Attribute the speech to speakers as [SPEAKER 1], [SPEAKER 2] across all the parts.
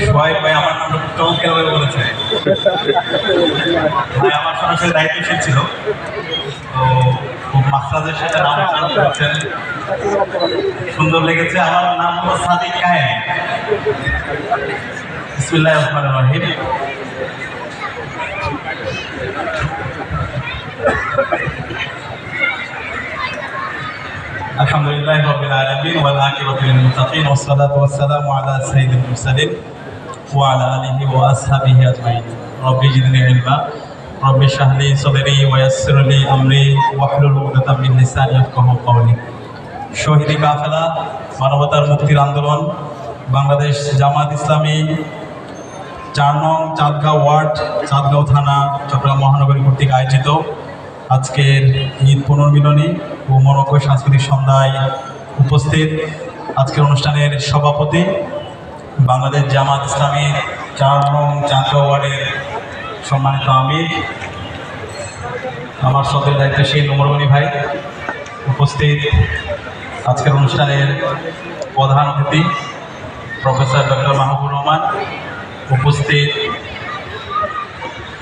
[SPEAKER 1] সোহাইব ভাই আমার নাম চমৎকার ভাবে বলেছে। ভাই আমার সরাসরি দায়িত্বশীল ছিল, তো খুব মাস্টারদের সাথে নাম উচ্চারণ করেছেন, সুন্দর লেগেছে। আমার নাম হলো সাদিক কায়েম। বিসমিল্লাহির রহমানির রহিম। আলহামদুলিল্লাহি রাব্বিল আলামিন ওয়াল আকিবাতু লিল মুত্তাকিন ওয়াস সালাতু ওয়াস সালামু আলা সাইয়্যিদিল মুরসালিন ওয়া আলা আলিহি ওয়া আসহাবিহি আজমাইন। রব্বি জিদনি ইলমা রব্বি ইশরাহ লি সাদরি ওয়া ইয়াসসির লি আমরি ওয়াহলুল উকদাতাম মিন লিসানি ইয়াফকাহু কওলি। শহীদি কাফেলা মানবতার মুক্তির আন্দোলন বাংলাদেশ জামাত ইসলামী ৪ নং চাঁদগাঁও ওয়ার্ড, চাঁদগাঁও থানা, চট্টগ্রাম মহানগরী কর্তৃক আয়োজিত আজকের ঈদ পুনর্মিলনী ও মনোজ্ঞ সাংস্কৃতিক সন্ধ্যায় উপস্থিত আজকের অনুষ্ঠানের সভাপতি, বাংলাদেশ জামাত ইসলামীর ৪ নং চাঁদগাঁও ওয়ার্ডের সম্মানিত আমির, আমার সদর দায়িত্বশীল ওমর ভাই, উপস্থিত আজকের অনুষ্ঠানের প্রধান অতিথি প্রফেসর ডক্টর মাহবুবুর রহমান, উপস্থিত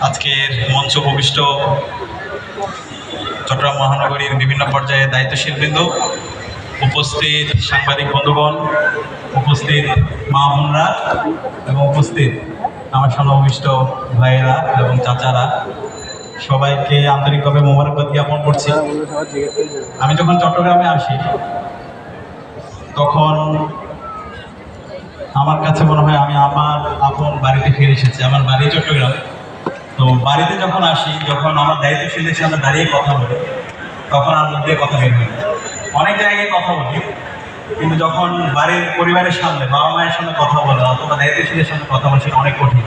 [SPEAKER 1] আজকের মঞ্চ উপবিষ্ট চট্টগ্রাম মহানগরীর বিভিন্ন পর্যায়ে দায়িত্বশীল বৃন্দ, উপস্থিত সাংবাদিক বন্ধুগণ, উপস্থিত মা বোনরা এবং উপস্থিত আমার সমাবিষ্ট ভাইয়েরা এবং চাচারা, সবাইকে আন্তরিকভাবে মোবারকবাদ জ্ঞাপন করছি। আমি যখন চট্টগ্রামে আসি তখন আমার কাছে মনে হয় আমি আমার আপন বাড়িতে ফিরে এসেছি। আমার বাড়ি চট্টগ্রাম। তো বাড়িতে যখন আসি, যখন আমার দায়িত্বশীলদের সামনে দাঁড়িয়ে কথা বলি, তখন আর মুখ দিয়ে কথা বের হয় না। অনেক জায়গায় কথা বলি, কিন্তু যখন বাড়ির পরিবারের সামনে, বাবা মায়ের সামনে কথা বলা অথবা দায়িত্বশীলের সামনে কথা বলা সেটা অনেক কঠিন।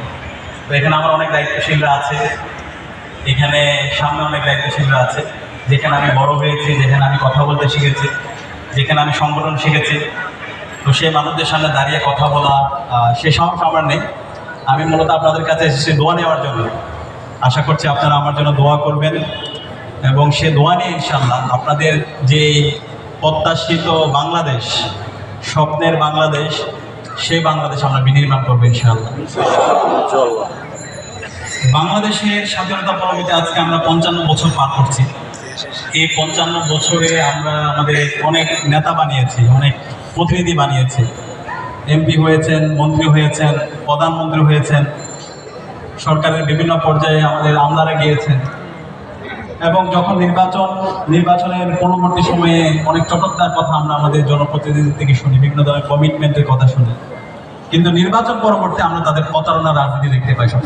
[SPEAKER 1] তো এখানে আমার অনেক দায়িত্বশীলরা আছে, এখানে সামনে অনেক দায়িত্বশীলরা আছে, যেখানে আমি বড় হয়েছি, যেখানে আমি কথা বলতে শিখেছি, যেখানে আমি সংগঠন শিখেছি। তো সেই মানুষদের সামনে দাঁড়িয়ে কথা বলা সে সাহস আমার নেই। আমি মূলত আপনাদের কাছে এসেছি দোয়া নেওয়ার জন্য। আশা করছি আপনারা আমার জন্য দোয়া করবেন এবং সে দোয়া নিয়ে ইনশাআল্লাহ আপনাদের যে প্রত্যাশিত বাংলাদেশ, স্বপ্নের বাংলাদেশ, সেই বাংলাদেশ আমরা বিনির্মাণ করবো ইনশাআল্লাহ। বাংলাদেশের স্বাধীনতা পরবর্তী আজকে আমরা ৫৫ বছর পার করছি। এই ৫৫ বছরে আমরা আমাদের অনেক নেতা বানিয়েছি, অনেক প্রতিনিধি বানিয়েছি, এমপি হয়েছেন, মন্ত্রী হয়েছেন, প্রধানমন্ত্রী হয়েছেন, সরকারের বিভিন্ন পর্যায়ে আমাদের আমলারা গিয়েছেন। এবং যখন নির্বাচনের পরবর্তী সময়ে অনেক চটকদার কথা আমরা আমাদের জনপ্রতিনিধি থেকে শুনি, বিভিন্ন ধরনের কমিটমেন্টের কথা শুনি, কিন্তু নির্বাচন পরবর্তী আমরা তাদের প্রতারণার রাজনীতি দেখতে পাই।